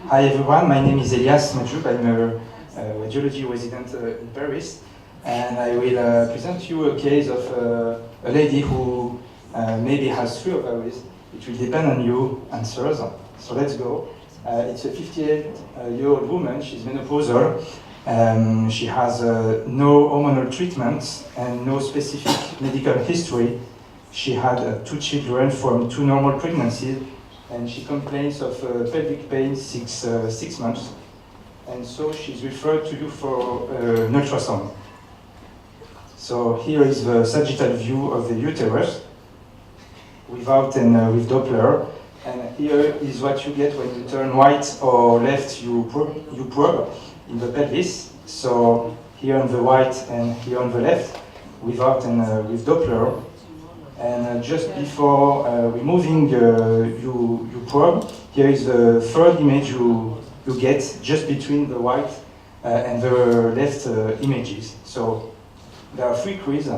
Hi everyone, my name is Elyas Mahdjoub. I'm a radiology resident in Paris, and I will present you a case of a lady who maybe has 3 ovaries. It will depend on your answers. So let's go. It's a 58-year-old woman. She's menopausal. She has no hormonal treatment and no specific medical history. She had 2 children from 2 normal pregnancies, and she complains of pelvic pain 6 months. And so she's referred to you for an ultrasound. So here is the sagittal view of the uterus, without and with Doppler. And here is what you get when you turn right or left, you probe in the pelvis. So here on the right and here on the left, without and with Doppler. And just before removing your probe, here is the third image you get just between the right and the left images. So there are 3 quiz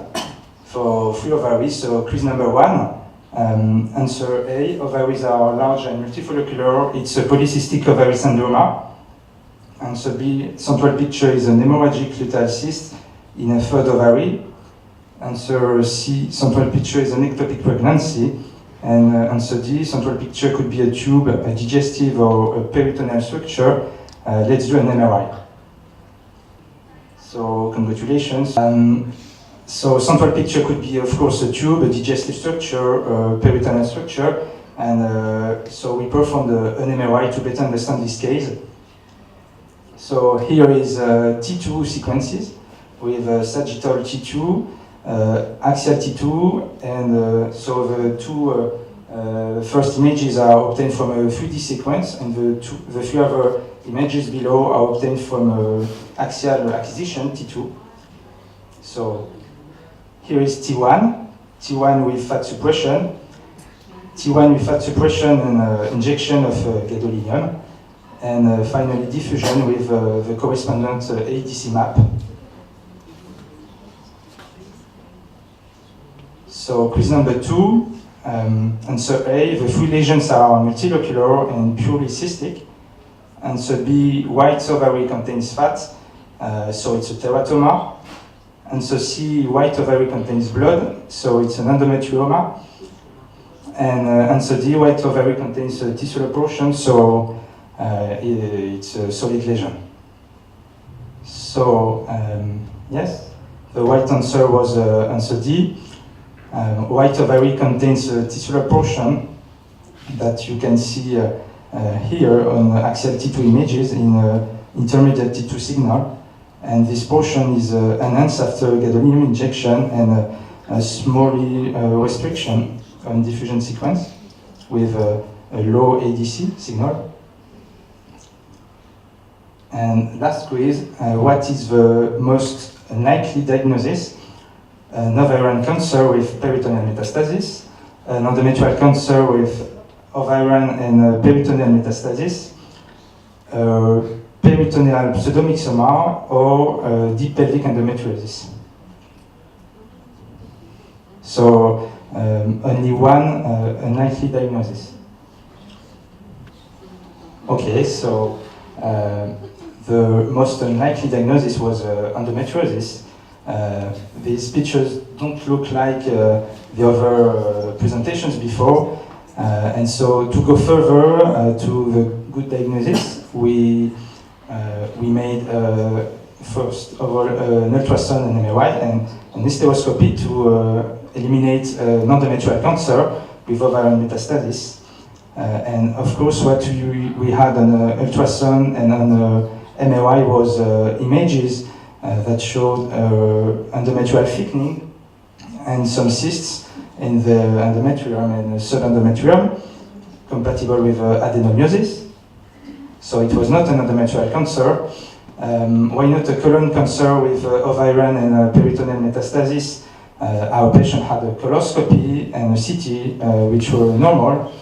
for 3 ovaries. So quiz number 1, answer A, ovaries are large and multifollicular. It's a polycystic ovary syndrome. Answer B, central picture is an hemorrhagic luteal cyst in a 3rd ovary. Answer C, central picture is an ectopic pregnancy. And answer D, central picture could be a tube, a digestive or a peritoneal structure. Let's do an MRI. So congratulations. So central picture could be, of course, a tube, a digestive structure, a peritoneal structure. And so we performed an MRI to better understand this case. So here is T2 sequences with sagittal T2, axial T2, and so the 2 first images are obtained from a 3D sequence, and the 3 other images below are obtained from axial acquisition T2. So here is T1 with fat suppression, and injection of gadolinium, and finally diffusion with the correspondent ADC map. So quiz number 2, answer A, the 3 lesions are multilocular and purely cystic. Answer B, white ovary contains fat, so it's a teratoma. Answer C, white ovary contains blood, so it's an endometrioma. And answer D, white ovary contains tissular portion, so it's a solid lesion. So yes, the right answer was answer D. White ovary contains a tissular portion that you can see here on axial T2 images in intermediate T2 signal. And this portion is enhanced after gadolinium injection and a small restriction on diffusion sequence with a low ADC signal. And last quiz, what is the most likely diagnosis? An ovarian cancer with peritoneal metastasis, an endometrial cancer with ovarian and peritoneal metastasis, peritoneal pseudomyxoma, or deep pelvic endometriosis. So only one unlikely diagnosis. Okay, so the most unlikely diagnosis was endometriosis. These pictures don't look like the other presentations before, and so to go further to the good diagnosis, we made first of all an ultrasound and MRI and an hysteroscopy to eliminate endometrial cancer with ovarian metastasis. And of course, what we had on ultrasound and on MRI was images that showed endometrial thickening and some cysts in the endometrium and subendometrium, compatible with adenomyosis. So it was not an endometrial cancer. Why not a colon cancer with ovarian and peritoneal metastasis? Our patient had a coloscopy and a CT, which were normal.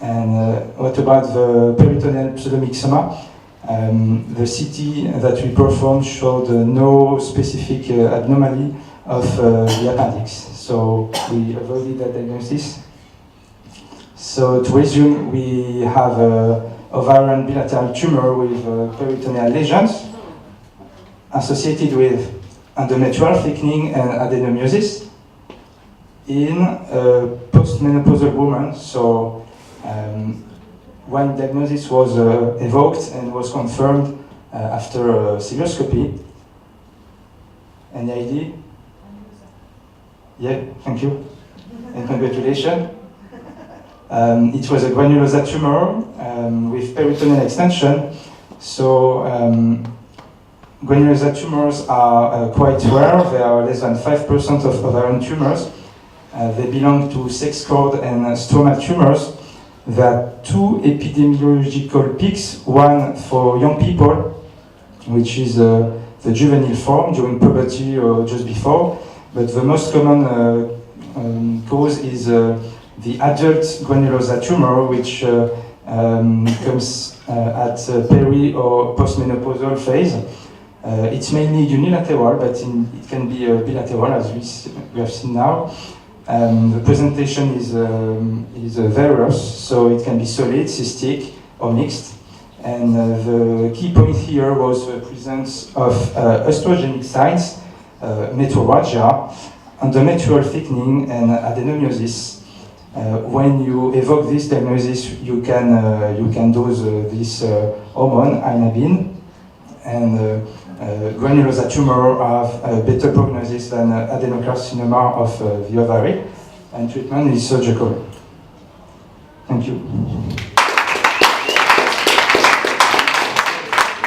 And what about the peritoneal pseudomyxoma? The CT that we performed showed no specific abnormality of the appendix, so we avoided that diagnosis. So to resume, we have ovarian bilateral tumor with peritoneal lesions associated with endometrial thickening and adenomyosis in postmenopausal women. So one diagnosis was evoked and was confirmed after cilioscopy. Any idea? Yeah, thank you. And congratulations. It was a granulosa tumor with peritoneal extension. So granulosa tumors are quite rare. They are less than 5% of ovarian tumors. They belong to sex cord and stromal tumors. There are two epidemiological peaks, one for young people, which is the juvenile form during puberty or just before, but the most common cause is the adult granulosa tumor, which comes at peri or postmenopausal phase. It's mainly unilateral, but it can be bilateral, as we have seen now. The presentation is various, so it can be solid, cystic, or mixed. And the key point here was the presence of oestrogenic signs, metorrhagia, endometrial thickening, and adenomyosis. When you evoke this diagnosis, you can dose this hormone, inabin, and granulosa tumor have a better prognosis than adenocarcinoma of the ovary, and treatment is surgical. Thank you.